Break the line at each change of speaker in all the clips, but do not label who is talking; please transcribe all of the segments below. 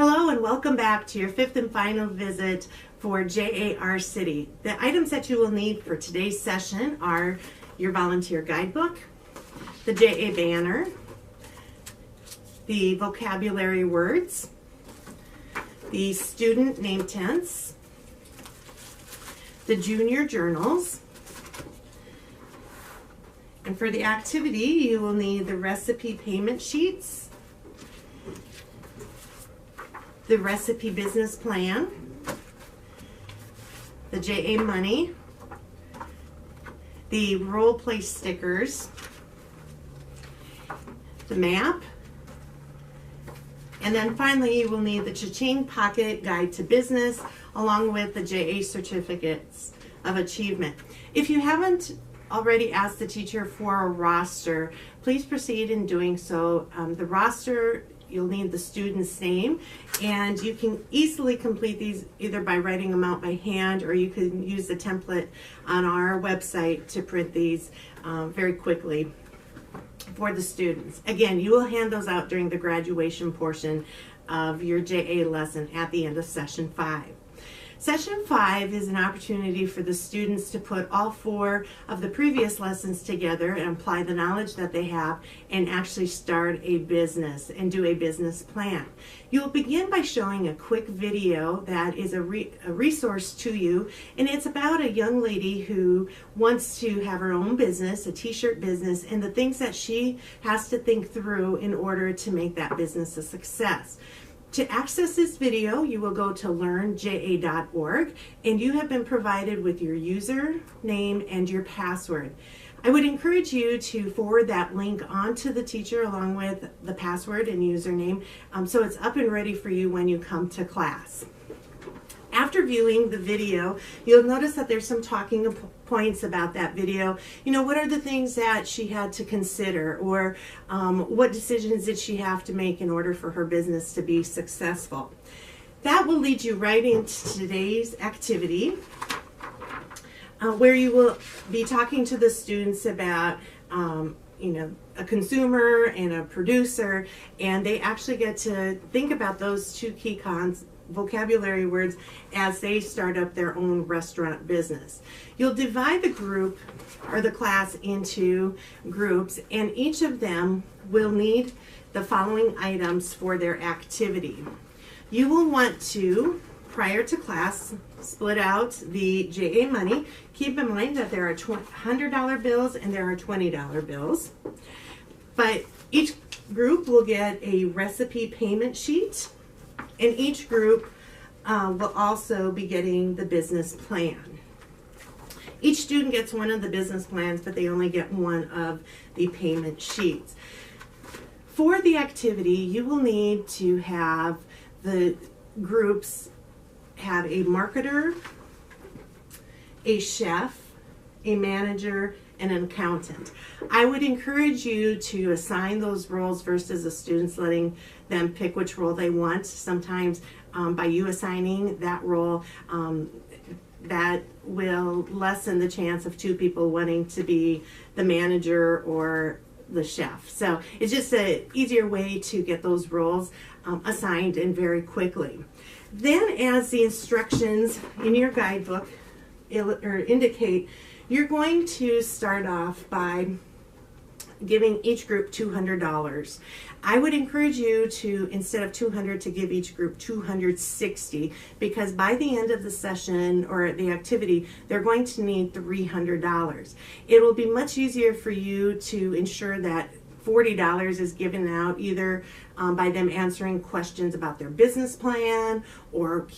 Hello and welcome back to your fifth and final visit for JAR City. The items that you will need for today's session are your volunteer guidebook, the JA banner, the vocabulary words, the student name tents, the junior journals, and for the activity you will need the recipe payment sheets, the recipe business plan, the JA money, the role play stickers, the map, and then finally you will need the Cha-Ching Pocket Guide to Business along with the JA certificates of achievement. If you haven't already asked the teacher for a roster, please proceed in doing so. The roster, you'll need the student's name, and you can easily complete these either by writing them out by hand, or you can use the template on our website to print these very quickly for the students. Again, you will hand those out during the graduation portion of your JA lesson at the end of session 5. Session 5 is an opportunity for the students to put all 4 of the previous lessons together and apply the knowledge that they have and actually start a business and do a business plan. You will begin by showing a quick video that is a resource to you, and it's about a young lady who wants to have her own business, a t-shirt business, and the things that she has to think through in order to make that business a success. To access this video, you will go to learnja.org, and you have been provided with your username and your password. I would encourage you to forward that link on to the teacher along with the password and username so it's up and ready for you when you come to class. After viewing the video, you'll notice that there's some talking points about that video. You know, what are the things that she had to consider, or what decisions did she have to make in order for her business to be successful? That will lead you right into today's activity, where you will be talking to the students about you know, a consumer and a producer, and they actually get to think about those two key vocabulary words as they start up their own restaurant business. You'll divide the group or the class into groups, and each of them will need the following items for their activity. You will want to, prior to class, split out the JA money. Keep in mind that there are $100 bills and there are $20 bills. But each group will get a recipe payment sheet, and each group will also be getting the business plan. Each student gets one of the business plans, but they only get one of the payment sheets. For the activity, you will need to have the groups have a marketer, a chef, a manager, and an accountant. I would encourage you to assign those roles versus the students letting them pick which role they want. Sometimes by you assigning that role, that will lessen the chance of 2 people wanting to be the manager or the chef. So it's just an easier way to get those roles assigned and very quickly. Then, as the instructions in your guidebook indicate, you're going to start off by giving each group $200. I would encourage you to, instead of $200, to give each group $260, because by the end of the session or the activity, they're going to need $300. It will be much easier for you to ensure that $40 is given out either by them answering questions about their business plan or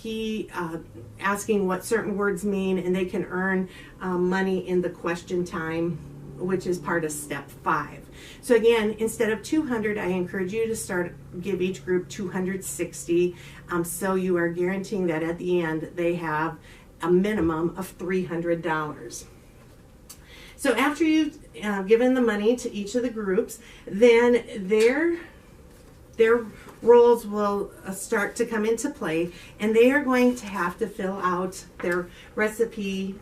asking what certain words mean, and they can earn money in the question time, which is part of step 5. So again, instead of $200, I encourage you to give each group $260, so you are guaranteeing that at the end they have a minimum of $300. So after you've given the money to each of the groups, then their roles will start to come into play, and they are going to have to fill out their recipe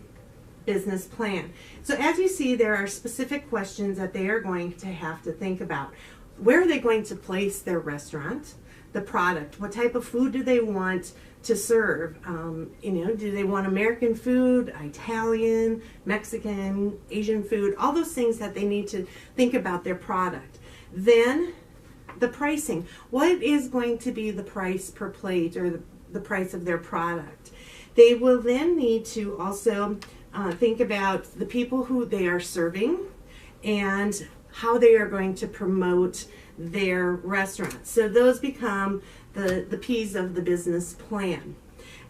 business plan. So as you see, there are specific questions that they are going to have to think about. Where are they going to place their restaurant? the product. What type of food do they want to serve? Do they want American food, Italian, Mexican, Asian food, all those things that they need to think about their product. Then the pricing. What is going to be the price per plate, or the price of their product? They will then need to also think about the people who they are serving and how they are going to promote their restaurant. So those become the P's of the business plan.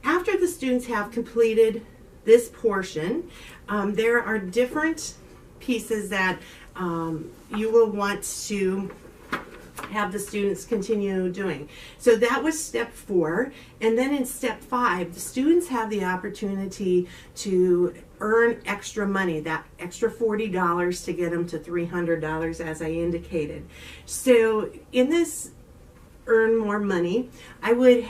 After the students have completed this portion, there are different pieces that you will want to have the students continue doing. So that was step 4. And then in step 5, the students have the opportunity to earn extra money, that extra $40 to get them to $300, as I indicated. So in this earn more money, I would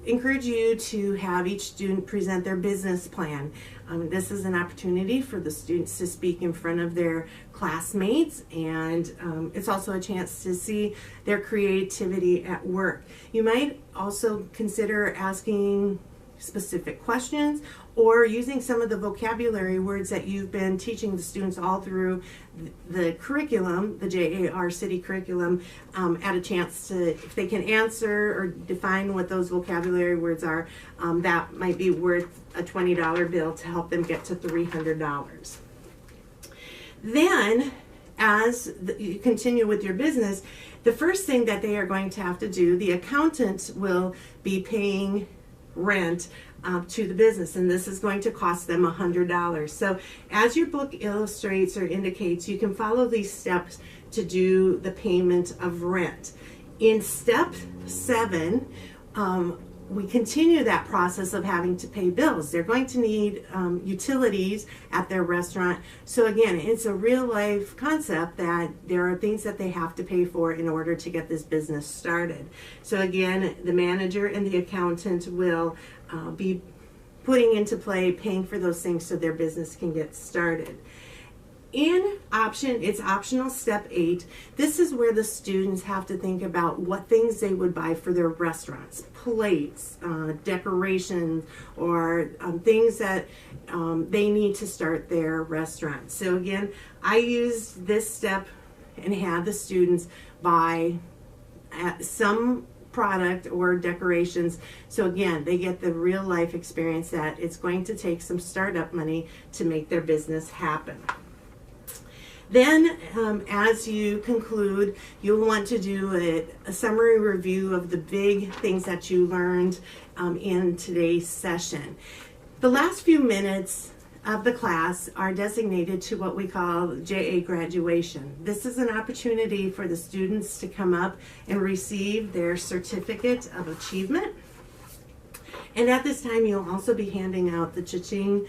encourage you to have each student present their business plan. This is an opportunity for the students to speak in front of their classmates, and it's also a chance to see their creativity at work. You might also consider asking specific questions or using some of the vocabulary words that you've been teaching the students all through the curriculum, the JAR City curriculum, at a chance to, if they can answer or define what those vocabulary words are, that might be worth a $20 bill to help them get to $300. Then, as you continue with your business, the first thing that they are going to have to do, the accountant will be paying rent to the business, and this is going to cost them $100. So as your book illustrates or indicates, you can follow these steps to do the payment of rent. In step 7, we continue that process of having to pay bills. They're going to need utilities at their restaurant. So again, it's a real life concept that there are things that they have to pay for in order to get this business started. So again, the manager and the accountant will be putting into play paying for those things so their business can get started. It's optional step 8. This is where the students have to think about what things they would buy for their restaurants, plates, decorations, or things that they need to start their restaurant. So again, I used this step and had the students buy some product or decorations. So again, they get the real life experience that it's going to take some startup money to make their business happen. Then, as you conclude, you'll want to do a summary review of the big things that you learned in today's session. The last few minutes of the class are designated to what we call JA graduation. This is an opportunity for the students to come up and receive their certificate of achievement. And at this time, you'll also be handing out the Cha-Ching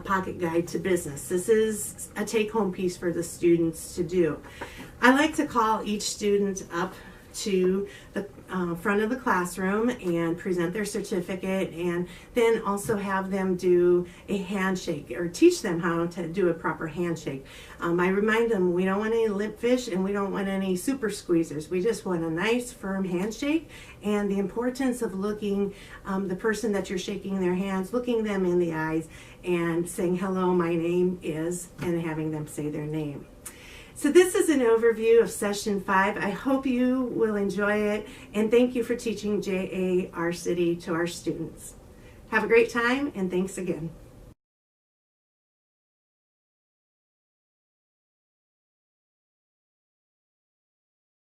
Pocket Guide to Business. This is a take-home piece for the students to do. I like to call each student up to the front of the classroom and present their certificate, and then also have them do a handshake, or teach them how to do a proper handshake. I remind them we don't want any lip fish and we don't want any super squeezers. We just want a nice firm handshake, and the importance of looking the person that you're shaking their hands, looking them in the eyes and saying, "Hello, my name is," and having them say their name. So this is an overview of session 5. I hope you will enjoy it, and thank you for teaching JAR City to our students. Have a great time, and thanks again.